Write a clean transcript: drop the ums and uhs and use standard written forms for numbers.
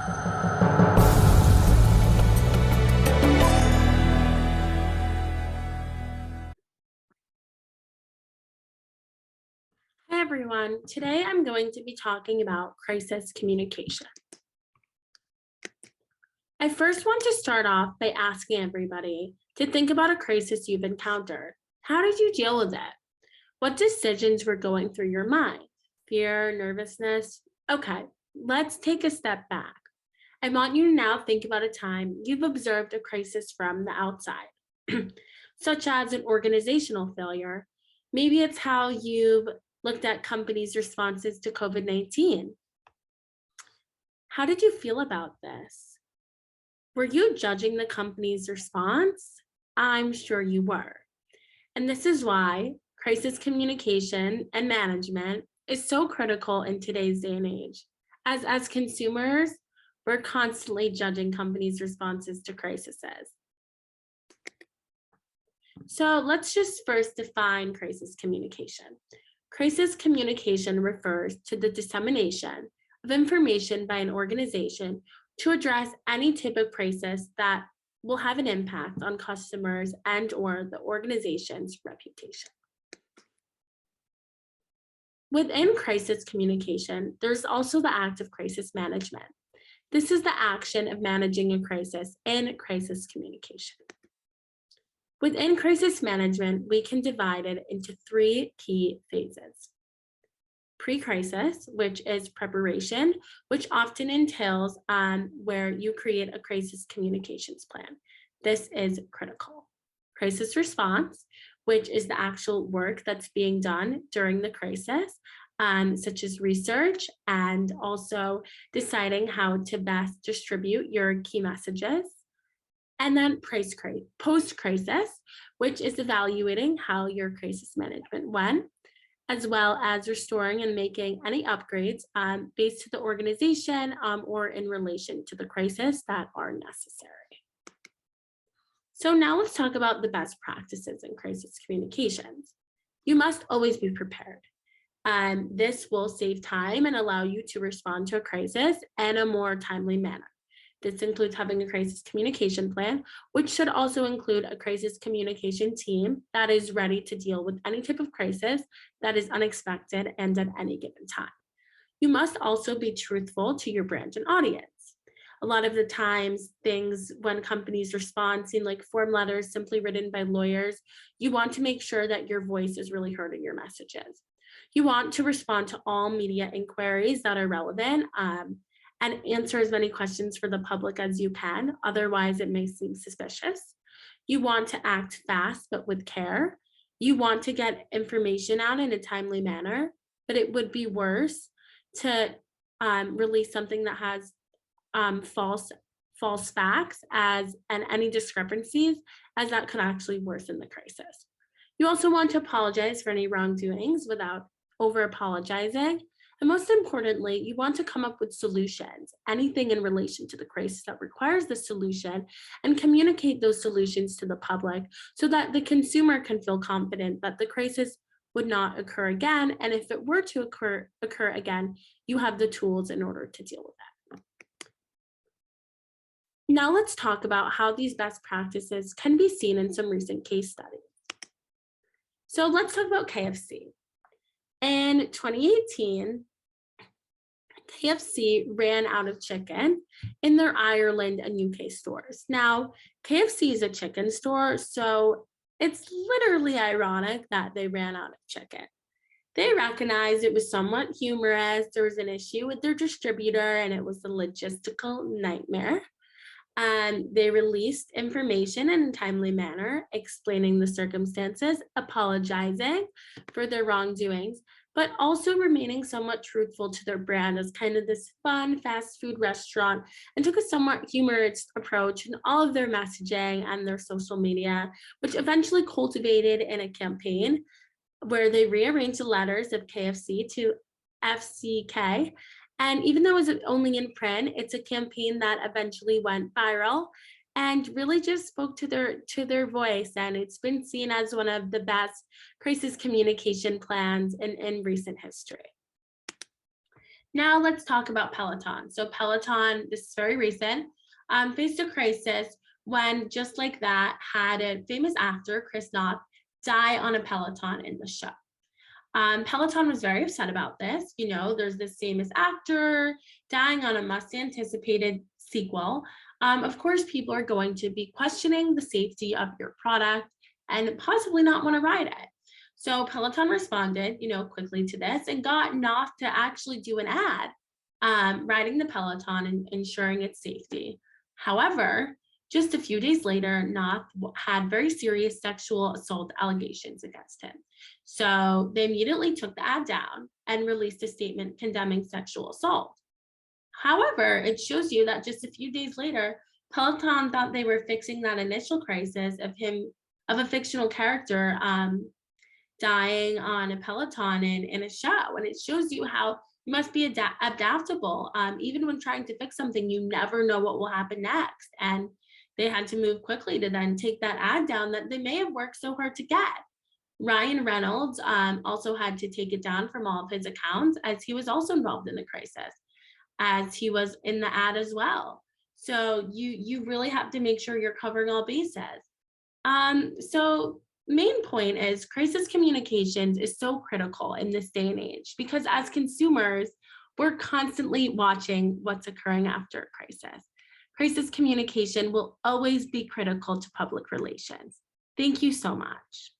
Hi everyone, today I'm going to be talking about crisis communication. I first want to start off by asking everybody to think about a crisis you've encountered. How did you deal with it? What decisions were going through your mind? Fear, nervousness? Okay, let's take a step back. I want you to now think about a time you've observed a crisis from the outside, such as an organizational failure. Maybe it's how you've looked at companies' responses to COVID-19. How did you feel about this? Were you judging the company's response? I'm sure you were. And this is why crisis communication and management is so critical in today's day and age. As consumers, we're constantly judging companies' responses to crises. So let's just first define crisis communication. Crisis communication refers to the dissemination of information by an organization to address any type of crisis that will have an impact on customers and/or the organization's reputation. Within crisis communication, there's also the act of crisis management. This is the action of managing a crisis in crisis communication. Within crisis management, we can divide it into three key phases. Pre-crisis, which is preparation, which often entails where you create a crisis communications plan. This is critical. Crisis response, which is the actual work that's being done during the crisis, such as research and also deciding how to best distribute your key messages. And then post-crisis, which is evaluating how your crisis management went, as well as restoring and making any upgrades based to the organization or in relation to the crisis that are necessary. So now let's talk about the best practices in crisis communications. You must always be prepared. This will save time and allow you to respond to a crisis in a more timely manner. This includes having a crisis communication plan, which should also include a crisis communication team that is ready to deal with any type of crisis that is unexpected and at any given time. You must also be truthful to your brand and audience. A lot of the times, things when companies respond seem like form letters simply written by lawyers. You want to make sure that your voice is really heard in your messages. You want to respond to all media inquiries that are relevant and answer as many questions for the public as you can. Otherwise, it may seem suspicious. You want to act fast, but with care. You want to get information out in a timely manner, but it would be worse to release something that has false facts and any discrepancies, as that could actually worsen the crisis. You also want to apologize for any wrongdoings without over apologizing. And most importantly, you want to come up with solutions, anything in relation to the crisis that requires the solution, and communicate those solutions to the public so that the consumer can feel confident that the crisis would not occur again. And if it were to occur again, you have the tools in order to deal with that. Now let's talk about how these best practices can be seen in some recent case studies. So let's talk about KFC. In 2018, KFC ran out of chicken in their Ireland and UK stores. Now, KFC is a chicken store, so it's literally ironic that they ran out of chicken. They recognized it was somewhat humorous. There was an issue with their distributor, and it was a logistical nightmare. And they released information in a timely manner, explaining the circumstances, apologizing for their wrongdoings, but also remaining somewhat truthful to their brand as kind of this fun fast food restaurant, and took a somewhat humorous approach in all of their messaging and their social media, which eventually culminated in a campaign where they rearranged the letters of KFC to FCK. And even though it was only in print, it's a campaign that eventually went viral and really just spoke to their voice. And it's been seen as one of the best crisis communication plans in recent history. Now let's talk about Peloton. So Peloton, this is very recent, faced a crisis when just like that had a famous actor, Chris Noth, die on a Peloton in the show. Peloton was very upset about this. You know, there's this famous actor dying on a must anticipated sequel. Of course, people are going to be questioning the safety of your product and possibly not want to ride it. So Peloton responded, you know, quickly to this and got Noth to actually do an ad riding the Peloton and ensuring its safety. However, just a few days later, Noth had very serious sexual assault allegations against him. So they immediately took the ad down and released a statement condemning sexual assault. However, it shows you that just a few days later, Peloton thought they were fixing that initial crisis of a fictional character dying on a Peloton in a show. And it shows you how you must be adaptable. Even when trying to fix something, you never know what will happen next. And they had to move quickly to then take that ad down that they may have worked so hard to get. Ryan Reynolds also had to take it down from all of his accounts as he was also involved in the crisis, as he was in the ad as well. So you really have to make sure you're covering all bases. So main point is crisis communications is so critical in this day and age because as consumers, we're constantly watching what's occurring after a crisis. Crisis communication will always be critical to public relations. Thank you so much.